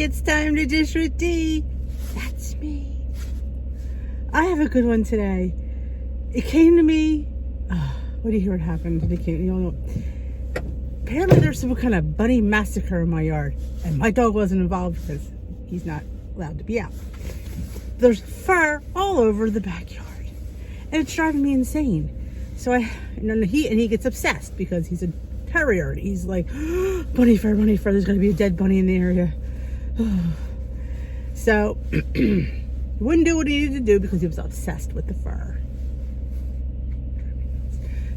it's time to dish with D. That's me. I have a good one today. It came to me. What do you hear what happened? Apparently there's some kind of bunny massacre in my yard. And my dog wasn't involved because he's not allowed to be out. There's fur all over the backyard. And it's driving me insane. So he gets obsessed because he's a terrier. And he's like, bunny fur, there's going to be a dead bunny in the area. So, he wouldn't do what he needed to do because he was obsessed with the fur.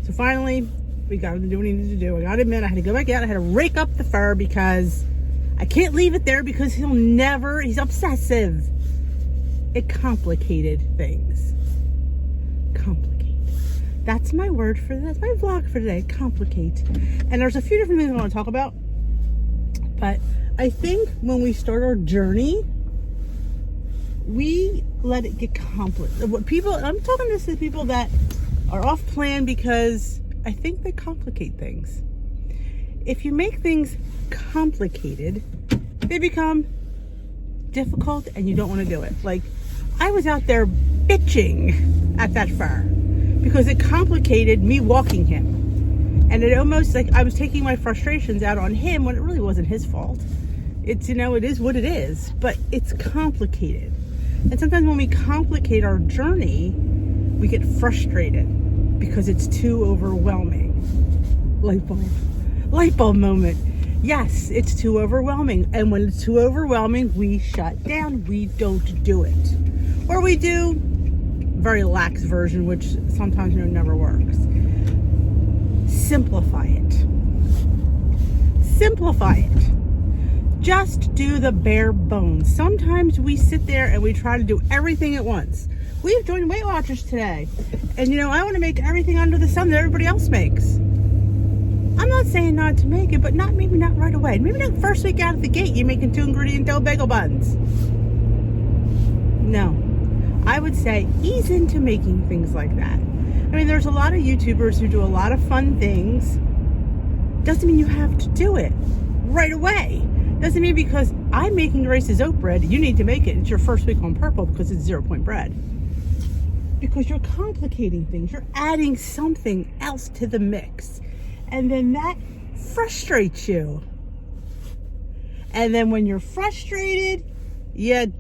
So finally, we got him to do what he needed to do. I got him in. I had to go back out. I had to rake up the fur because I can't leave it there because he's obsessive. It complicated things. Complicate. That's my word for that's my vlog for today. Complicate. And there's a few different things I want to talk about. But I think when we start our journey, we let it get complicated. I'm talking to people that are off plan because I think they complicate things. If you make things complicated, they become difficult and you don't want to do it. Like, I was out there bitching at that fur because it complicated me walking him. And it almost like I was taking my frustrations out on him when it really wasn't his fault. It's, it is what it is, but it's complicated. And sometimes when we complicate our journey, we get frustrated because it's too overwhelming. Light bulb moment. Yes, it's too overwhelming. And when it's too overwhelming, we shut down. We don't do it. Or we do very lax version, which sometimes never works. Simplify it. Simplify it. Just do the bare bones. Sometimes we sit there and we try to do everything at once. We've joined Weight Watchers today. And I want to make everything under the sun that everybody else makes. I'm not saying not to make it, but maybe not right away. Maybe not first week out of the gate, you're making 2-ingredient dough bagel buns. No. I would say ease into making things like that. There's a lot of YouTubers who do a lot of fun things. Doesn't mean you have to do it right away. Doesn't mean because I'm making Grace's oat bread, you need to make it. It's your first week on purple because it's 0-point bread. Because you're complicating things. You're adding something else to the mix. And then that frustrates you. And then when you're frustrated, you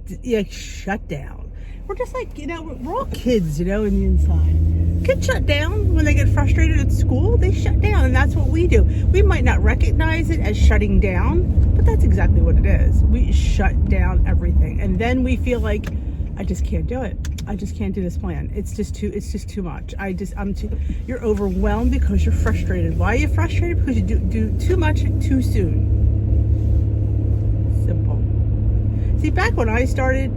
shut down. We're just like, we're all kids, in the inside. Kids shut down when they get frustrated at school. They shut down, and that's what we do. We might not recognize it as shutting down, but that's exactly what it is. We shut down everything, and then we feel like, I just can't do it. I just can't do this plan. It's just too much. You're overwhelmed because you're frustrated. Why are you frustrated? Because you do too much too soon. Simple. See, back when I started,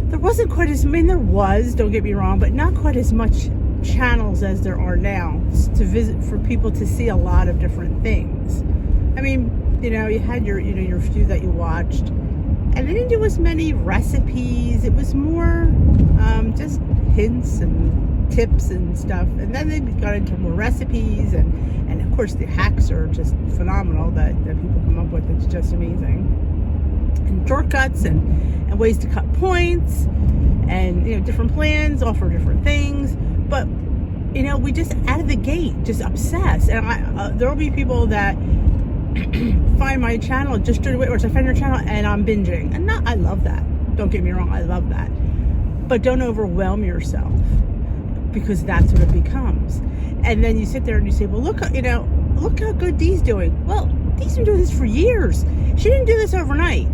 there wasn't quite as, there was, don't get me wrong, but not quite as much channels as there are now to visit for people to see a lot of different things. You had your few that you watched, and they didn't do as many recipes. It was more just hints and tips and stuff. And then they got into more recipes, and of course the hacks are just phenomenal that people come up with. It's just amazing. And shortcuts and ways to cut points and different plans offer different things, but we just out of the gate just obsessed. And there will be people that find my channel just during Weight Watchers. I find your channel and I'm binging, and I love that. Don't get me wrong, I love that, but don't overwhelm yourself because that's what it becomes. And then you sit there and you say, well, look how good Dee's doing. Well, Dee's been doing this for years. She didn't do this overnight.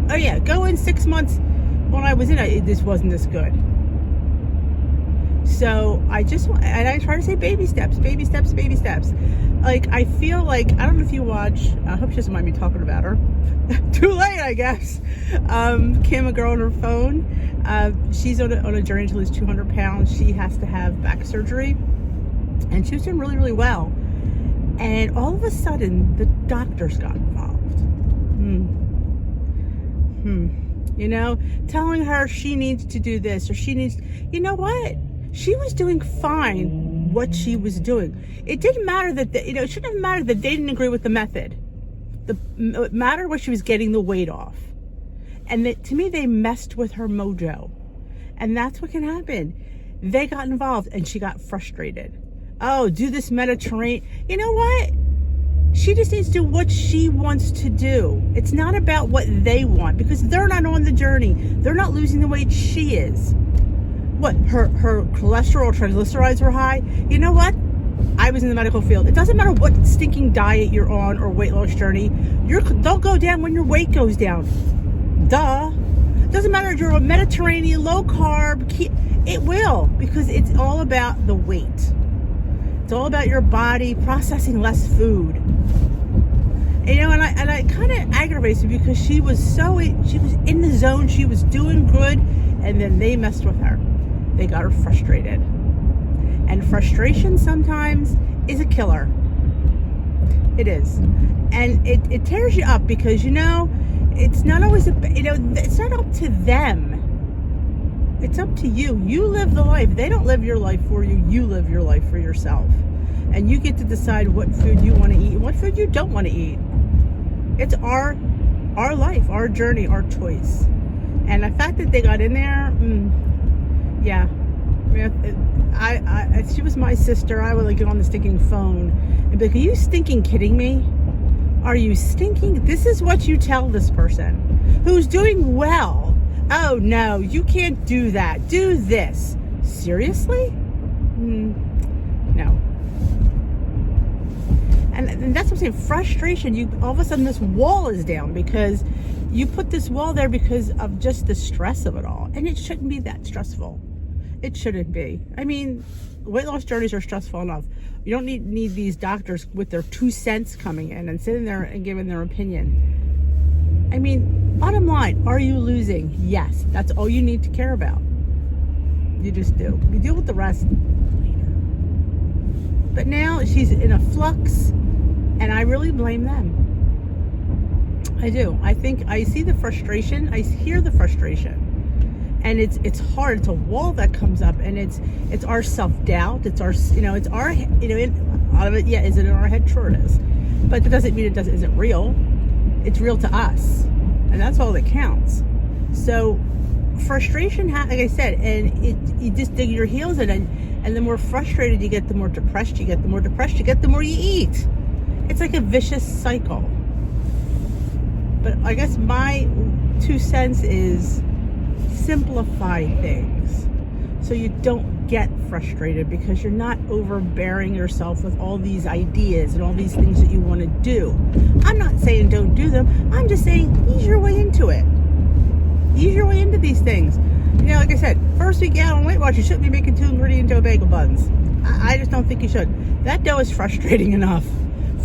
Oh yeah, go in 6 months. When I was in it, this wasn't this good. So I try to say baby steps. Like, I feel like, I don't know if you watch, I hope she doesn't mind me talking about her. Too late, I guess. Kim, a girl on her phone. She's on a journey to lose 200 pounds. She has to have back surgery. And she was doing really, really well. And all of a sudden, the doctors got involved. Telling her she needs to do this or she needs, what? She was doing fine what she was doing. It didn't matter that, it shouldn't have mattered that they didn't agree with the method. It mattered what she was getting the weight off. And to me, they messed with her mojo. And that's what can happen. They got involved and she got frustrated. Oh, do this Mediterranean. You know what? She just needs to do what she wants to do. It's not about what they want, because they're not on the journey. They're not losing the weight she is. What, her cholesterol, triglycerides were high? You know what? I was in the medical field. It doesn't matter what stinking diet you're on or weight loss journey. They'll go down when your weight goes down. Duh. Doesn't matter if you're a Mediterranean, low carb, it will, because it's all about the weight. It's all about your body processing less food. You know, and I kind of aggravates me, because she was in the zone, she was doing good, and then they messed with her. They got her frustrated. And frustration sometimes is a killer. It is. And it tears you up, because, you know, it's not always, it's not up to them. It's up to you. You live the life. They don't live your life for you. You live your life for yourself. And you get to decide what food you want to eat and what food you don't want to eat. It's our life, our journey, our choice. And the fact that they got in there, yeah. If she was my sister, I would like get on the stinking phone and be like, are you stinking kidding me? Are you stinking? This is what you tell this person who's doing well. Oh no, you can't do that. Do this. Seriously? No. And that's what I'm saying. Frustration. All of a sudden this wall is down, because you put this wall there because of just the stress of it all. And it shouldn't be that stressful. It shouldn't be. I mean, weight loss journeys are stressful enough. You don't need these doctors with their 2 cents coming in and sitting there and giving their opinion. I mean, bottom line, are you losing? Yes. That's all you need to care about. You just do. You deal with the rest later. But now she's in a flux, and I really blame them. I do. I think I see the frustration. I hear the frustration. And it's hard. It's a wall that comes up, and it's our self-doubt. It's our, it's our, a lot of it, yeah, is it in our head? Sure it is. But that doesn't mean it isn't real. It's real to us. And that's all that counts. So frustration, like I said, and you just dig your heels in, and the more frustrated you get, the more depressed you get. The more depressed you get, the more you eat. It's like a vicious cycle. But I guess my 2 cents is simplify things so you don't get frustrated, because you're not overbearing yourself with all these ideas and all these things that you want to do. I'm not saying don't do them. I'm just saying ease your way into it. Ease your way into these things. Like I said, first week out on Weight Watch, you shouldn't be making 2-ingredient dough bagel buns. I just don't think you should. That dough is frustrating enough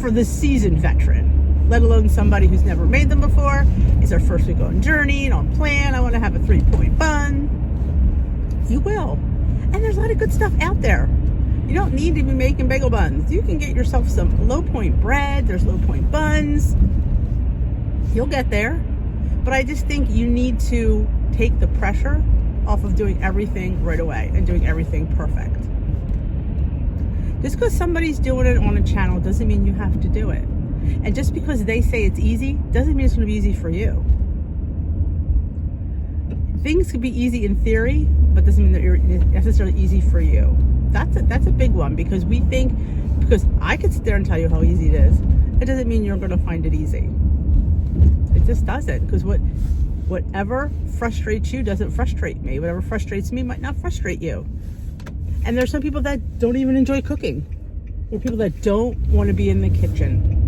for the seasoned veteran, let alone somebody who's never made them before. It's their first week on journey and on plan. I want to have a 3-point bun. You will. And there's a lot of good stuff out there. You don't need to be making bagel buns. You can get yourself some low-point bread. There's low-point buns. You'll get there. But I just think you need to take the pressure off of doing everything right away and doing everything perfect. Just because somebody's doing it on a channel doesn't mean you have to do it. And just because they say it's easy doesn't mean it's going to be easy for you. Things could be easy in theory, but doesn't mean that it's necessarily easy for you. That's a big one, because we think, because I could sit there and tell you how easy it is, it doesn't mean you're going to find it easy. It just doesn't, because whatever frustrates you doesn't frustrate me. Whatever frustrates me might not frustrate you. And there's some people that don't even enjoy cooking, or people that don't want to be in the kitchen.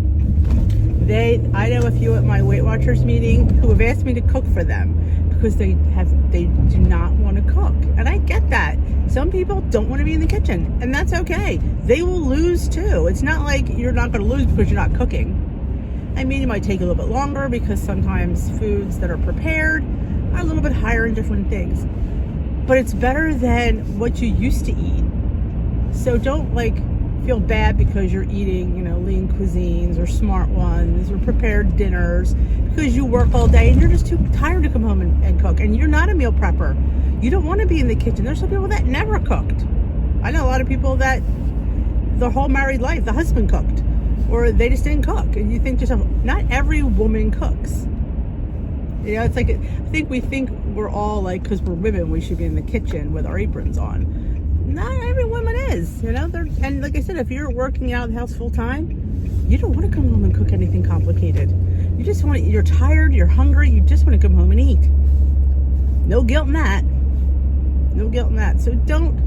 I know a few at my Weight Watchers meeting who have asked me to cook for them because they do not want to cook. And I get that. Some people don't want to be in the kitchen, and that's okay. They will lose too. It's not like you're not going to lose because you're not cooking. I mean, it might take a little bit longer, because sometimes foods that are prepared are a little bit higher in different things. But it's better than what you used to eat. So don't feel bad because you're eating, lean cuisines or smart ones or prepared dinners, because you work all day and you're just too tired to come home and cook. And you're not a meal prepper. You don't want to be in the kitchen. There's some people that never cooked. I know a lot of people that their whole married life, the husband cooked, or they just didn't cook. And you think to yourself, not every woman cooks. You know, it's like, I think we think we're all like, because we're women, we should be in the kitchen with our aprons on. Not every woman is, you know. And like I said, if you're working out of the house full time, you don't want to come home and cook anything complicated. You just want to, you're tired, you're hungry, you just want to come home and eat. No guilt in that. No guilt in that. So don't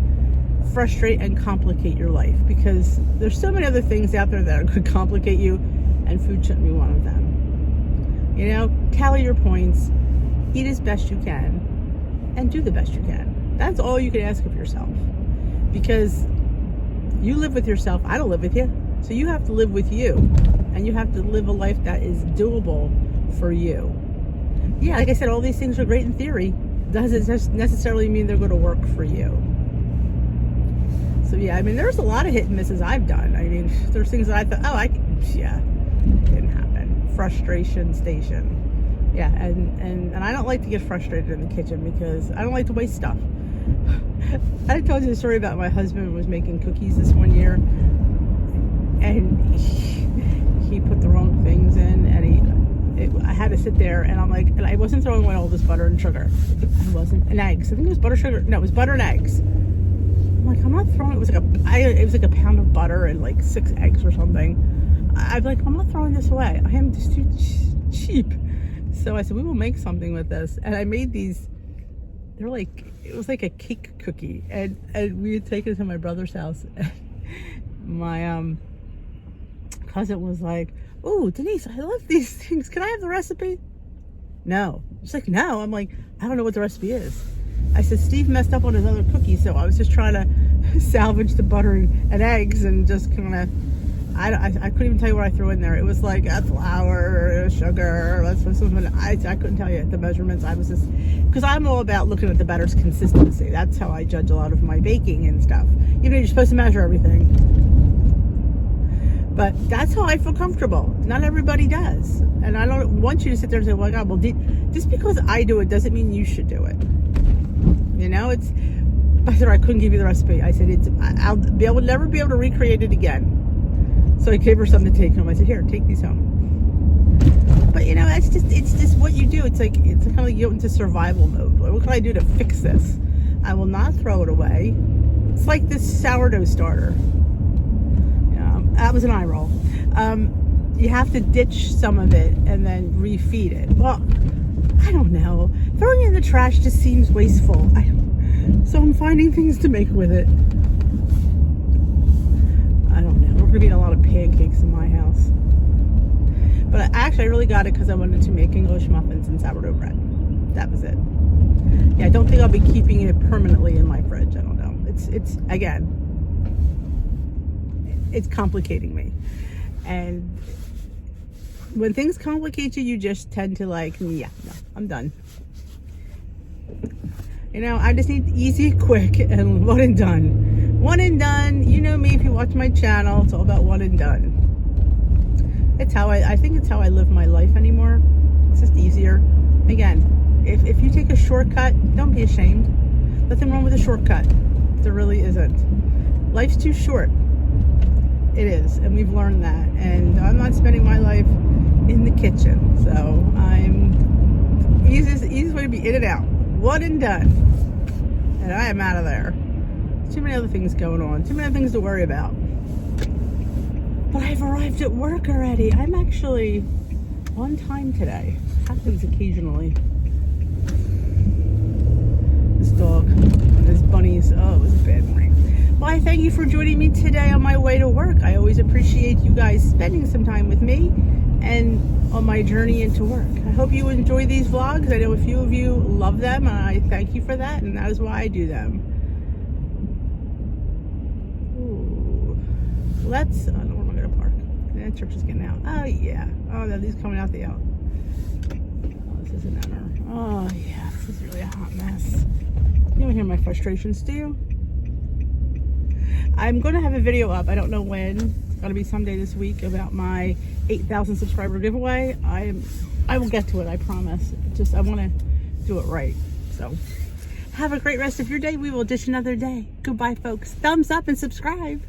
frustrate and complicate your life, because there's so many other things out there that could complicate you, and food shouldn't be one of them. You know, tally your points, eat as best you can, and do the best you can. That's all you can ask of yourself, because you live with yourself. I don't live with you. So you have to live with you, and you have to live a life that is doable for you. Yeah, like I said, all these things are great in theory. Doesn't necessarily mean they're going to work for you. So yeah, I mean, there's a lot of hit and misses I've done. I mean, there's things that I thought, didn't happen. Frustration station. Yeah, and I don't like to get frustrated in the kitchen, because I don't like to waste stuff. I told you a story about my husband was making cookies this one year, and he put the wrong things in, and I had to sit there, and I'm like, and I wasn't throwing away all this butter and sugar. I wasn't, and eggs. I think it was butter, sugar. No, it was butter and eggs. I'm like, I'm not throwing. It was like a pound of butter and like 6 eggs or something. I'm like, I'm not throwing this away. I am just too cheap. So I said, we will make something with this, and I made these. They're like, it was like a cake cookie, and we had taken it to my brother's house. And my cousin was like, "Oh, Denise, I love these things. Can I have the recipe?" No. She's like, "No." I'm like, "I don't know what the recipe is." I said, "Steve messed up on his other cookie, so I was just trying to salvage the butter and eggs, and just kind of." I couldn't even tell you what I threw in there. It was like flour, sugar, something. I couldn't tell you the measurements. I was just, because I'm all about looking at the batter's consistency. That's how I judge a lot of my baking and stuff. Even though you're supposed to measure everything. But that's how I feel comfortable. Not everybody does. And I don't want you to sit there and say, well, God, well, just because I do it doesn't mean you should do it. You know, I said, I couldn't give you the recipe. I said, I'll never be able to recreate it again. So I gave her something to take home. I said, here, take these home. But you know, it's just what you do. It's kind of like you go into survival mode. What can I do to fix this? I will not throw it away. It's like this sourdough starter. That was an eye roll. You have to ditch some of it and then refeed it. Well, I don't know. Throwing it in the trash just seems wasteful. So I'm finding things to make with it. I don't know. We're going to be eating a lot of pancakes in my house. But I really got it because I wanted to make English muffins and sourdough bread. That was it. Yeah, I don't think I'll be keeping it permanently in my fridge. I don't know. It's again, it's complicating me. And when things complicate you, you just tend to like, no, I'm done. You know, I just need easy, quick, and one and done. One and done. You know me, if you watch my channel, it's all about one and done. It's how I think it's how I live my life anymore. It's just easier. Again, if you take a shortcut, don't be ashamed. Nothing wrong with a shortcut. There really isn't. Life's too short. It is, and we've learned that. And I'm not spending my life in the kitchen, so I'm easiest way to be in and out. One and done. And I am out of there. Too many other things going on. Too many things to worry about. But I've arrived at work already. I'm actually on time today. Happens occasionally. This dog, this bunnies, oh, it was a bad morning. Well, I thank you for joining me today on my way to work. I always appreciate you guys spending some time with me and on my journey into work. I hope you enjoy these vlogs. I know a few of you love them, and I thank you for that, and that is why I do them. Ooh. I don't know where am I going to park? That church is getting out. Oh, yeah. Oh, no, these coming out the out. Oh, this is an error. Oh, yeah, this is really a hot mess. You don't hear my frustrations, do you? I'm going to have a video up. I don't know when. It's going to be someday this week about my 8,000 subscriber giveaway. I will get to it, I promise. Just I want to do it right. So have a great rest of your day. We will dish another day. Goodbye, folks. Thumbs up and subscribe.